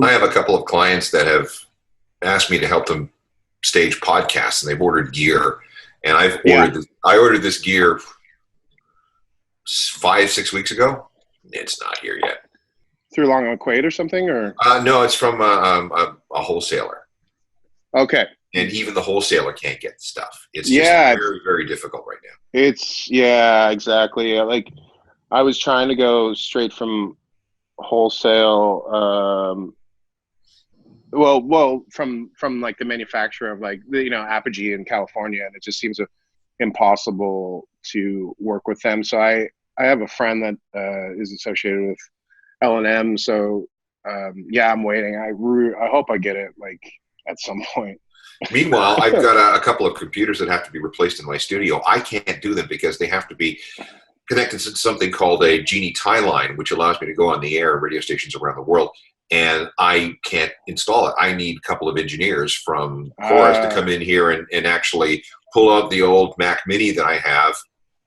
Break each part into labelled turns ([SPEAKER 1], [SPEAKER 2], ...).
[SPEAKER 1] I have a couple of clients that have asked me to help them stage podcasts, and they've ordered gear. And I ordered this gear 5-6 weeks ago. It's not here yet.
[SPEAKER 2] Through Long and McQuaid or something, or
[SPEAKER 1] no, it's from a wholesaler.
[SPEAKER 2] Okay.
[SPEAKER 1] And even the wholesaler can't get the stuff. It's just very, very difficult right now.
[SPEAKER 2] It's exactly. Like I was trying to go straight from wholesale. From like the manufacturer of like Apogee in California, and it just seems impossible to work with them. So I have a friend that is associated with L&M. So I'm waiting. I hope I get it like at some point.
[SPEAKER 1] Meanwhile, I've got a couple of computers that have to be replaced in my studio. I can't do them because they have to be connected to something called a Genie tie line, which allows me to go on the air at radio stations around the world. And I can't install it. I need a couple of engineers from Chorus to come in here and actually pull out the old Mac Mini that I have,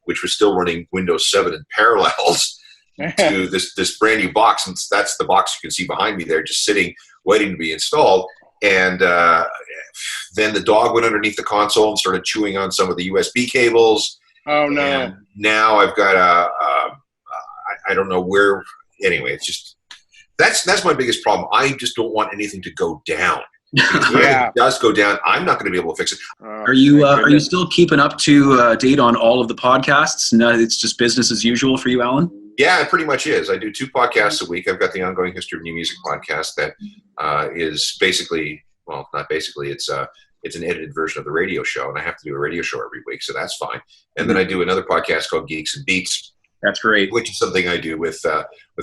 [SPEAKER 1] which was still running Windows 7 in parallels to this brand new box. And that's the box you can see behind me there, just sitting, waiting to be installed. And then the dog went underneath the console and started chewing on some of the USB cables.
[SPEAKER 2] Oh, no.
[SPEAKER 1] And now I've got I don't know where. Anyway, it's just, that's my biggest problem. I just don't want anything to go down. If it does go down, I'm not going to be able to fix it.
[SPEAKER 3] Are you still keeping up to date on all of the podcasts? No, it's just business as usual for you, Alan?
[SPEAKER 1] Yeah, it pretty much is. I do 2 podcasts a week. I've got the Ongoing History of New Music podcast that is basically, well, not basically, it's an edited version of the radio show, and I have to do a radio show every week, so that's fine. And then I do another podcast called Geeks and Beats.
[SPEAKER 3] That's great.
[SPEAKER 1] Which is something I do with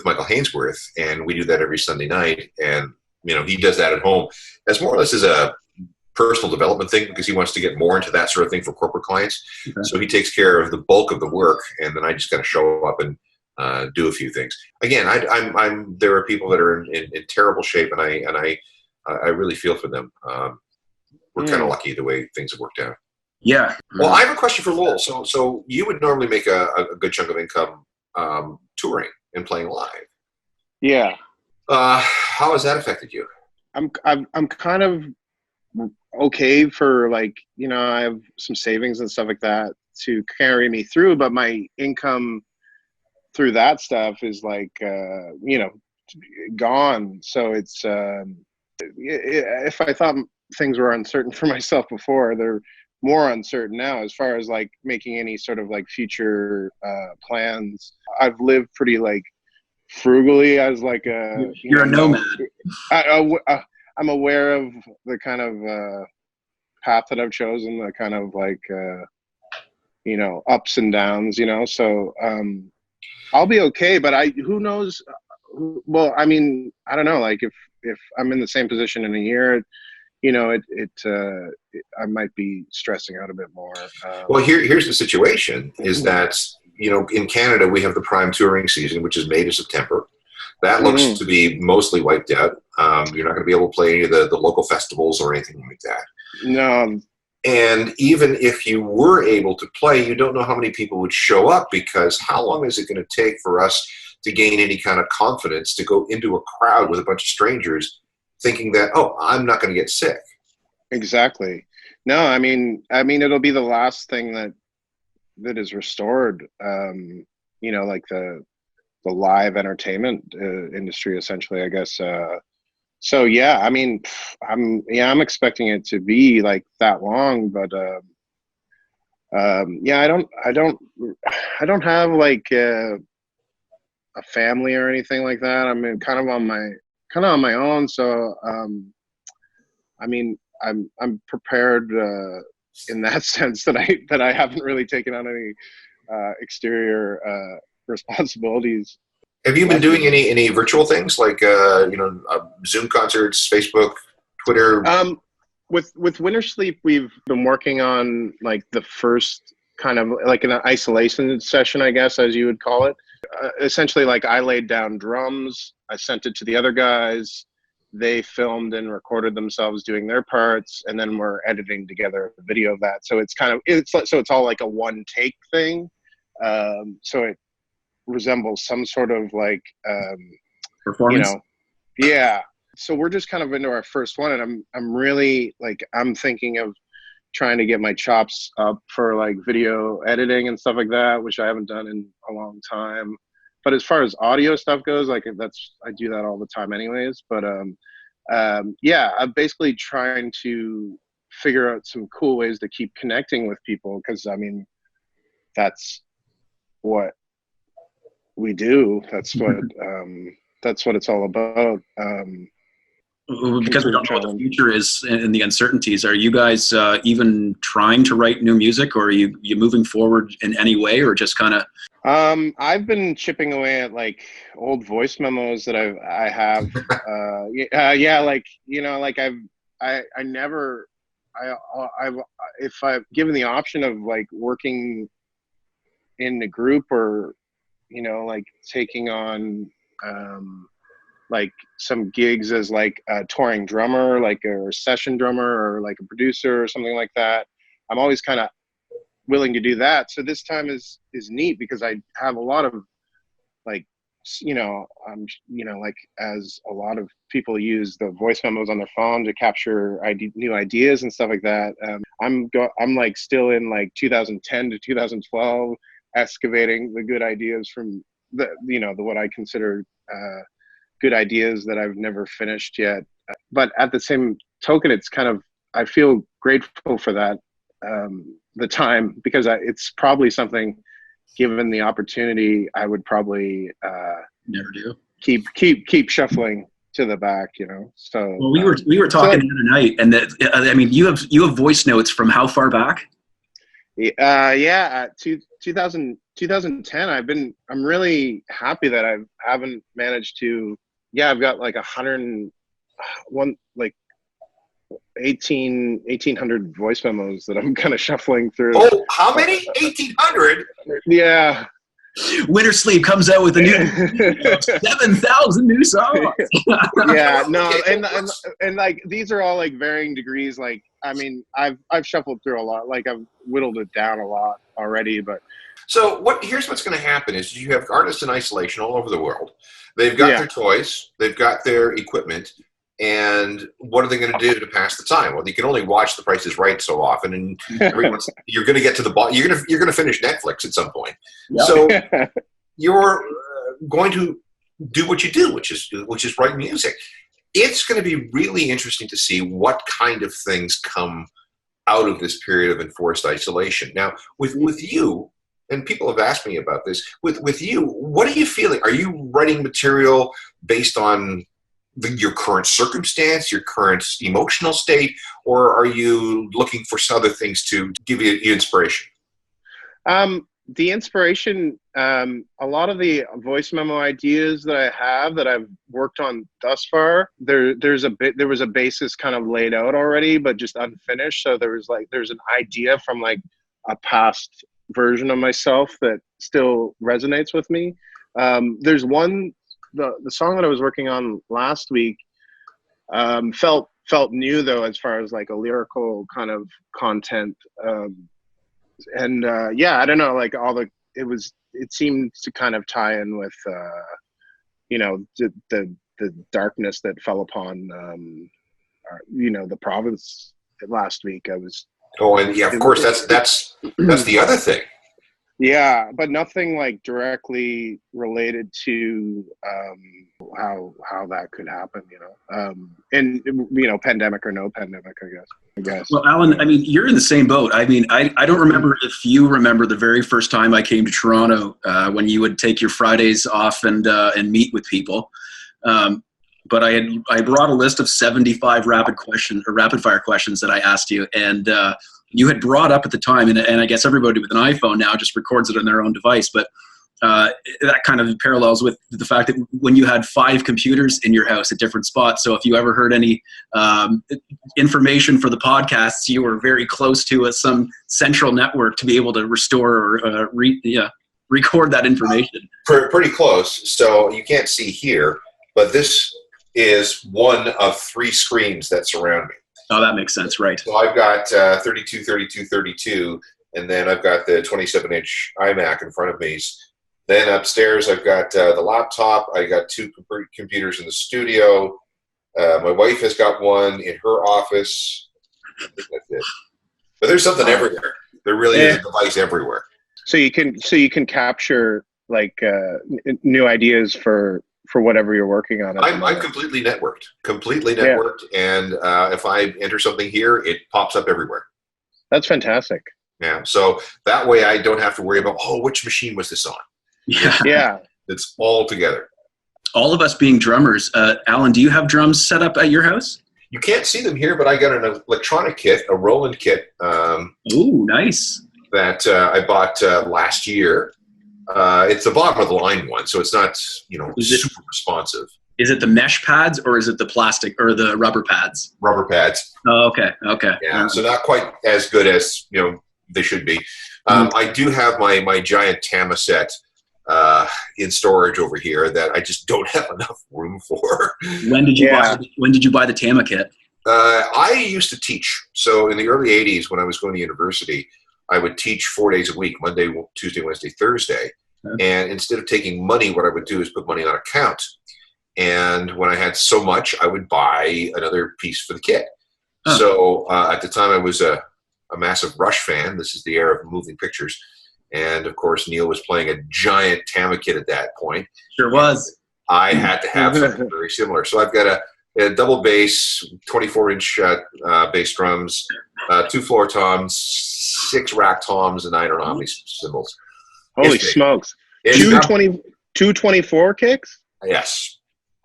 [SPEAKER 1] Michael Hainsworth, and we do that every Sunday night. And he does that at home as more or less as a personal development thing because he wants to get more into that sort of thing for corporate clients. Okay. So he takes care of the bulk of the work, and then I just got to show up and do a few things. Again, there are people that are in terrible shape, and I really feel for them. We're kind of lucky the way things have worked out.
[SPEAKER 3] Yeah.
[SPEAKER 1] Well, I have a question for Lowell. So you would normally make a good chunk of income touring and playing live.
[SPEAKER 2] Yeah.
[SPEAKER 1] How has that affected you?
[SPEAKER 2] I'm kind of okay for like, I have some savings and stuff like that to carry me through, but my income through that stuff is like, gone. So it's, if I thought things were uncertain for myself before, they're more uncertain now as far as like making any sort of like future plans. I've lived pretty like frugally as like
[SPEAKER 3] you're a nomad.
[SPEAKER 2] I'm aware of the kind of path that I've chosen, the kind of like ups and downs, so I'll be okay, but who knows. Well, I mean, I don't know, like if I'm in the same position in a year, I might be stressing out a bit more.
[SPEAKER 1] Well, here's the situation is that, in Canada, we have the prime touring season, which is May to September. That looks to be mostly wiped out. You're not going to be able to play any of the local festivals or anything like that.
[SPEAKER 2] No.
[SPEAKER 1] And even if you were able to play, you don't know how many people would show up because how long is it going to take for us to gain any kind of confidence to go into a crowd with a bunch of strangers thinking that, oh, I'm not going to get sick.
[SPEAKER 2] Exactly. No, I mean, it'll be the last thing that is restored. Like the live entertainment industry, essentially, I guess. So yeah, I mean, I'm expecting it to be like that long, but I don't have like a family or anything like that. I mean, kind of on my own. So, I mean, I'm prepared in that sense that I haven't really taken on any exterior responsibilities.
[SPEAKER 1] Have you been doing any virtual things like Zoom concerts, Facebook, Twitter?
[SPEAKER 2] With Winter Sleep, we've been working on like the first kind of like an isolation session, I guess, as you would call it. Essentially, like I laid down drums, I sent it to the other guys. They filmed and recorded themselves doing their parts, and then we're editing together a video of that. So it's all like a one take thing. So it resembles some sort of like
[SPEAKER 3] performance.
[SPEAKER 2] Yeah. so we're just kind of into our first one, and I'm really like, I'm thinking of trying to get my chops up for like video editing and stuff like that, which I haven't done in a long time. But as far as audio stuff goes, like I do that all the time anyways. But yeah, I'm basically trying to figure out some cool ways to keep connecting with people, because I mean, that's what we do. That's what it's all about.
[SPEAKER 3] Because we don't know what the future is and the uncertainties, are you guys even trying to write new music, or are you moving forward in any way, or just kind of?
[SPEAKER 2] I've been chipping away at like old voice memos that I have. Yeah, like, you know, like if I've given the option of like working in the group, or, you know, like taking on like some gigs as like a touring drummer, like a session drummer, or like a producer or something like that, I'm always kind of willing to do that. So this time is neat, because I have a lot of like, you know, like, as a lot of people use the voice memos on their phone to capture new ideas and stuff like that. I'm like still in like 2010 to 2012, excavating the good ideas from what I consider good ideas that I've never finished yet. But at the same token, it's kind of, I feel grateful for that, the time, because it's probably something, given the opportunity, I would probably
[SPEAKER 3] Never do.
[SPEAKER 2] Keep shuffling to the back, you know. So
[SPEAKER 3] well, we were talking the other night, and that, I mean, you have voice notes from how far back?
[SPEAKER 2] 2010. I'm really happy that I haven't managed to. Yeah, I've got like 101, like 1,800 voice memos that I'm kind of shuffling through.
[SPEAKER 1] Oh, how many? 1,800?
[SPEAKER 2] Yeah.
[SPEAKER 3] Winter Sleep comes out with a new 7,000 new songs.
[SPEAKER 2] Yeah, no, and like, these are all like varying degrees. Like, I mean, I've shuffled through a lot. Like, I've whittled it down a lot already. But
[SPEAKER 1] so here's what's going to happen is you have artists in isolation all over the world. They've got their toys, they've got their equipment, and what are they going to do to pass the time? Well, you can only watch The Price is Right so often, and you're going to get to the bottom. You're going to finish Netflix at some point. Yep. So you're going to do what you do, which is write music. It's going to be really interesting to see what kind of things come out of this period of enforced isolation. Now, with you, and people have asked me about this, with you, what are you feeling? Are you writing material based on your current circumstance, your current emotional state, or are you looking for some other things to give you inspiration?
[SPEAKER 2] The inspiration, a lot of the voice memo ideas that I have that I've worked on thus far, there was a basis kind of laid out already, but just unfinished. So there's an idea from like a past version of myself that still resonates with me. There's one, the song that I was working on last week, felt new though, as far as like a lyrical kind of content. Yeah, I don't know, like it seemed to kind of tie in with, you know, the darkness that fell upon, you know, the province last week.
[SPEAKER 1] Oh, and yeah, of course, that's the other thing.
[SPEAKER 2] Yeah, but nothing like directly related to how that could happen, you know. And you know, pandemic or no pandemic, I guess.
[SPEAKER 3] Well, Alan, I mean, you're in the same boat. I mean, I don't remember if you remember the very first time I came to Toronto, when you would take your Fridays off and meet with people. But I brought a list of 75 rapid fire questions that I asked you, and you had brought up at the time, and I guess everybody with an iPhone now just records it on their own device, but that kind of parallels with the fact that when you had 5 computers in your house at different spots, so if you ever heard any information for the podcasts, you were very close to some central network to be able to restore or record that information.
[SPEAKER 1] Pretty close. So you can't see here, but this is one of 3 screens that surround me.
[SPEAKER 3] Oh, that makes sense, right.
[SPEAKER 1] So I've got 32, 32, 32, and then I've got the 27-inch iMac in front of me. Then upstairs I've got the laptop. I got 2 computers in the studio. My wife has got one in her office. I think that's it. But there's something everywhere. There really is a device everywhere.
[SPEAKER 2] So you can capture like new ideas for whatever you're working on.
[SPEAKER 1] I'm completely networked. And if I enter something here, it pops up everywhere.
[SPEAKER 2] That's fantastic.
[SPEAKER 1] Yeah. So that way I don't have to worry about, which machine was this on?
[SPEAKER 2] Yeah.
[SPEAKER 1] It's all together.
[SPEAKER 3] All of us being drummers, Alan, do you have drums set up at your house?
[SPEAKER 1] You can't see them here, but I got an electronic kit, a Roland kit.
[SPEAKER 3] Ooh, nice.
[SPEAKER 1] That I bought last year. It's the bottom of the line one, so it's not, super responsive.
[SPEAKER 3] Is it the mesh pads or is it the plastic or the rubber pads?
[SPEAKER 1] Rubber pads.
[SPEAKER 3] Oh, okay.
[SPEAKER 1] Yeah, so not quite as good as they should be. I do have my giant Tama set in storage over here that I just don't have enough room for.
[SPEAKER 3] When did you buy the Tama kit?
[SPEAKER 1] I used to teach. So in the early 80s when I was going to university, I would teach 4 days a week, Monday, Tuesday, Wednesday, Thursday. Okay. And instead of taking money, what I would do is put money on account. And when I had so much, I would buy another piece for the kit. Huh. So at the time I was a massive Rush fan. This is the era of moving pictures. And, of course, Neil was playing a giant Tama kit at that point.
[SPEAKER 3] Sure was.
[SPEAKER 1] I had to have something very similar. So I've got a double bass, 24-inch bass drums, 2 floor toms, 6 rack toms, and I don't know how many cymbals.
[SPEAKER 2] Holy smokes. 224 kicks?
[SPEAKER 1] Yes.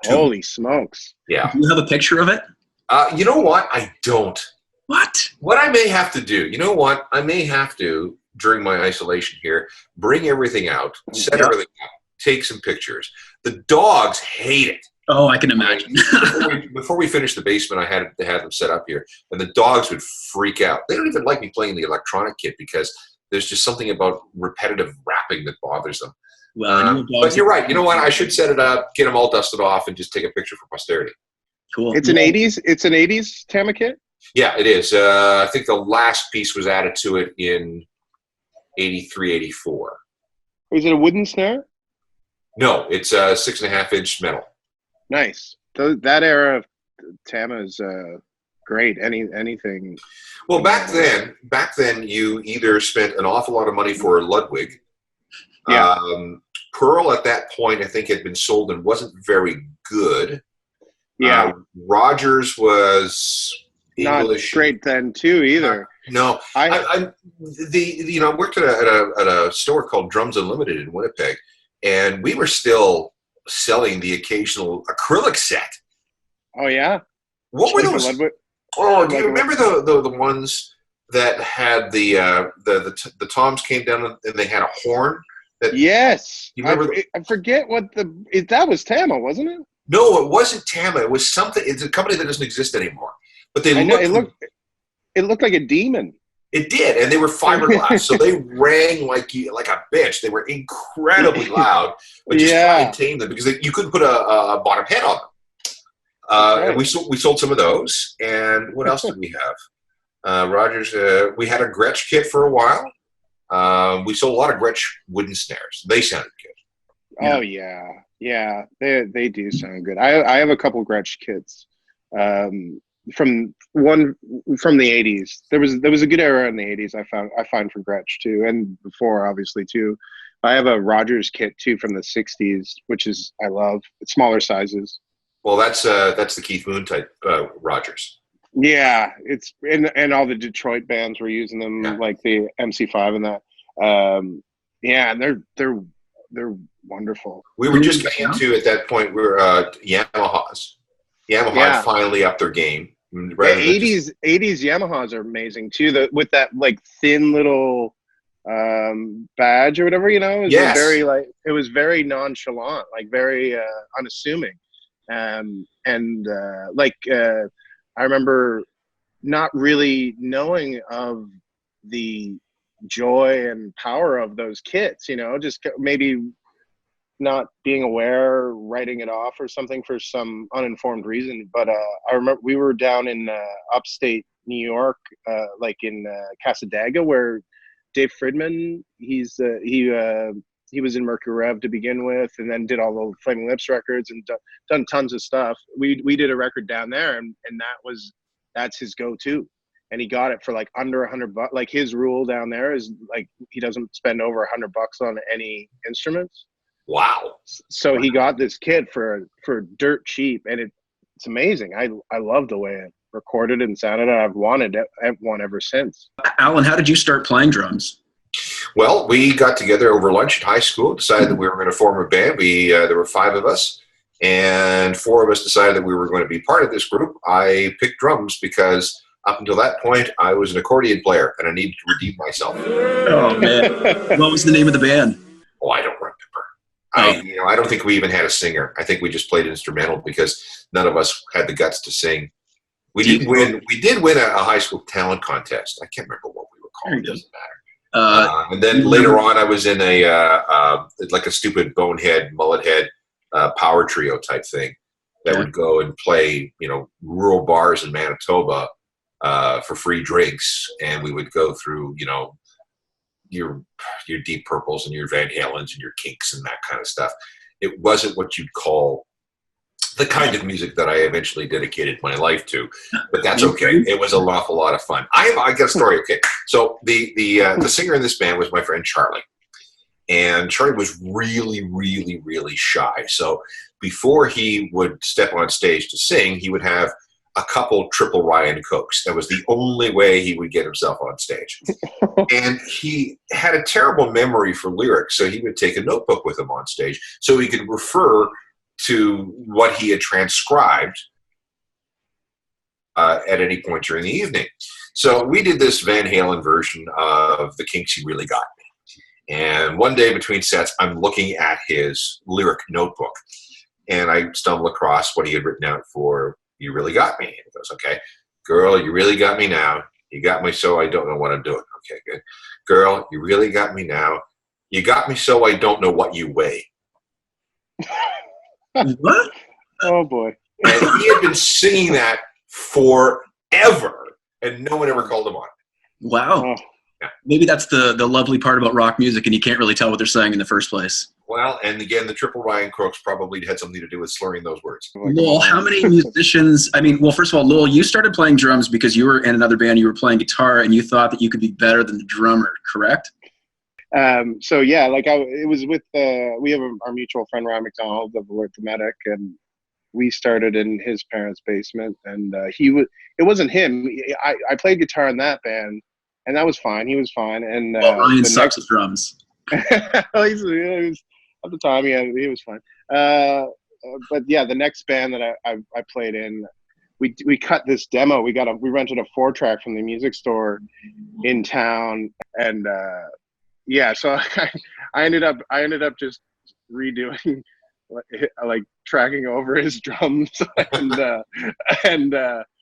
[SPEAKER 2] Holy smokes.
[SPEAKER 1] Yeah.
[SPEAKER 3] Do you have a picture of it?
[SPEAKER 1] You know what? I don't.
[SPEAKER 3] What?
[SPEAKER 1] What I may have to do, during my isolation here, bring everything out, set everything up, take some pictures. The dogs hate it.
[SPEAKER 3] Oh, I can imagine.
[SPEAKER 1] Before we finished the basement, I had them set up here, and the dogs would freak out. They don't even like me playing the electronic kit because there's just something about repetitive rapping that bothers them.
[SPEAKER 3] Well,
[SPEAKER 1] but you're right. You know what? I should set it up, get them all dusted off, and just take a picture for posterity.
[SPEAKER 3] Cool.
[SPEAKER 2] It's an 80s. It's an 80s Tama kit.
[SPEAKER 1] Yeah, it is. I think the last piece was added to it in 83, 84.
[SPEAKER 2] Is it a wooden snare?
[SPEAKER 1] No, it's a 6.5-inch metal.
[SPEAKER 2] Nice. That era of Tama is great. Anything.
[SPEAKER 1] Well, back then, you either spent an awful lot of money for a Ludwig.
[SPEAKER 2] Yeah.
[SPEAKER 1] Pearl at that point, I think, had been sold and wasn't very good.
[SPEAKER 2] Yeah.
[SPEAKER 1] Rogers was English.
[SPEAKER 2] Not great then too either.
[SPEAKER 1] No, I worked at a store called Drums Unlimited in Winnipeg, and we were still selling the occasional acrylic set.
[SPEAKER 2] Oh yeah.
[SPEAKER 1] What were those? Oh, do you remember the ones that had the toms came down and they had a horn?
[SPEAKER 2] Yes.
[SPEAKER 1] You remember?
[SPEAKER 2] I forget what that was Tama, wasn't it?
[SPEAKER 1] No, it wasn't Tama. It was something. It's a company that doesn't exist anymore. But it
[SPEAKER 2] looked like a demon.
[SPEAKER 1] It did, and they were fiberglass, so they rang like a bitch. They were incredibly loud, but just try and tame them because you couldn't put a bottom head on them. Right. And we sold some of those. And what else did we have? Rogers. We had a Gretsch kit for a while. We sold a lot of Gretsch wooden snares. They sounded good.
[SPEAKER 2] Oh yeah. They do sound good. I have a couple Gretsch kits. From the 80s. There was a good era in the 80s I find for Gretsch too, and before obviously too. I have a Rogers kit too from the 60s, which I love. It's smaller sizes.
[SPEAKER 1] Well, that's the Keith Moon type Rogers.
[SPEAKER 2] Yeah, it's and all the Detroit bands were using them, like the MC5 and that. And they're wonderful.
[SPEAKER 1] We were just getting into at that point. We're Yamaha finally upped their game.
[SPEAKER 2] The 80s Yamahas are amazing too. With that like thin little badge or whatever, it was very nonchalant, like very unassuming. I remember not really knowing of the joy and power of those kits, just maybe not being aware, writing it off or something for some uninformed reason. But I remember we were down in upstate New York, like in Cassadaga, where Dave Fridman, he he was in Mercury Rev to begin with, and then did all the Flaming Lips records and done tons of stuff. We did a record down there, and that's his go-to. And he got it for like under $100. Like his rule down there is like he doesn't spend over $100 on any instruments.
[SPEAKER 1] Wow.
[SPEAKER 2] So he got this kit for dirt cheap, and it's amazing. I love the way it recorded and sounded. I've wanted one ever since.
[SPEAKER 3] Alan, how did you start playing drums?
[SPEAKER 1] Well, we got together over lunch at high school, decided that we were going to form a band. There were 5 of us, and 4 of us decided that we were going to be part of this group. I picked drums because up until that point, I was an accordion player, and I needed to redeem myself.
[SPEAKER 3] Oh, man. What was the name of the band?
[SPEAKER 1] Oh, I don't remember. I don't think we even had a singer. I think we just played instrumental because none of us had the guts to sing. We did win a high school talent contest. I can't remember what we were called. It doesn't matter. And then later on, I was in like a stupid bonehead, mullet head power trio type thing that would go and play, rural bars in Manitoba for free drinks, and we would go through, your Deep Purples and your Van Halens and your Kinks and that kind of stuff. It wasn't what you'd call the kind of music that I eventually dedicated my life to, but that's okay. It was an awful lot of fun. I got a story. Okay, so the singer in this band was my friend Charlie, and Charlie was really, really, really shy. So before he would step on stage to sing, he would have a couple triple Ryan Cokes. That was the only way he would get himself on stage. And he had a terrible memory for lyrics, so he would take a notebook with him on stage so he could refer to what he had transcribed at any point during the evening. So we did this Van Halen version of The Kinks, You Really Got Me. And one day between sets, I'm looking at his lyric notebook, and I stumble across what he had written out for You Really Got Me. And he goes, okay, girl, you really got me now. You got me so I don't know what I'm doing. Okay, good. Girl, you really got me now. You got me so I don't know what you weigh.
[SPEAKER 3] What?
[SPEAKER 2] Oh, boy.
[SPEAKER 1] And he had been singing that forever, and no one ever called him on it.
[SPEAKER 3] Wow.
[SPEAKER 2] Oh.
[SPEAKER 1] Yeah.
[SPEAKER 3] Maybe that's the lovely part about rock music, and you can't really tell what they're saying in the first place.
[SPEAKER 1] Well, and again, the triple Ryan Crooks probably had something to do with slurring those words.
[SPEAKER 3] Noel, how many musicians, first of all, Noel, you started playing drums because you were in another band, you were playing guitar, and you thought that you could be better than the drummer, correct?
[SPEAKER 2] So yeah, it was with, we have our mutual friend, Ryan McDonald of Alert the Medic, and we started in his parents' basement, and it wasn't him. I played guitar in that band, and that was fine. He was fine. And
[SPEAKER 3] Ryan sucks at drums.
[SPEAKER 2] he was, at the time, he was fine. But yeah, the next band that I played in, we cut this demo. We rented a 4-track from the music store in town, and so I ended up just redoing like tracking over his drums and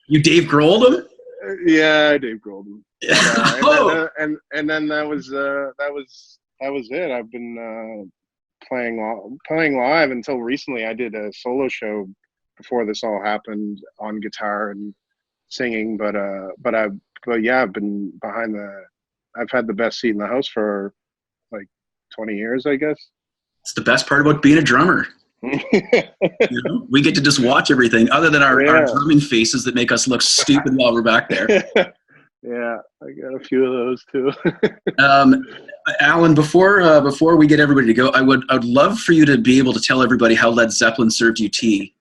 [SPEAKER 3] you Dave Grohled him?
[SPEAKER 2] Yeah, I Dave Grohled him. And then that was it. I've been playing live until recently. I did a solo show before this all happened on guitar and singing, but I've been behind I've had the best seat in the house for like 20 years, I guess.
[SPEAKER 3] It's the best part about being a drummer. We get to just watch everything other than our drumming faces that make us look stupid while we're back there.
[SPEAKER 2] Yeah, I got a few of those too.
[SPEAKER 3] Alan, before we get everybody to go, I would love for you to be able to tell everybody how Led Zeppelin served you tea.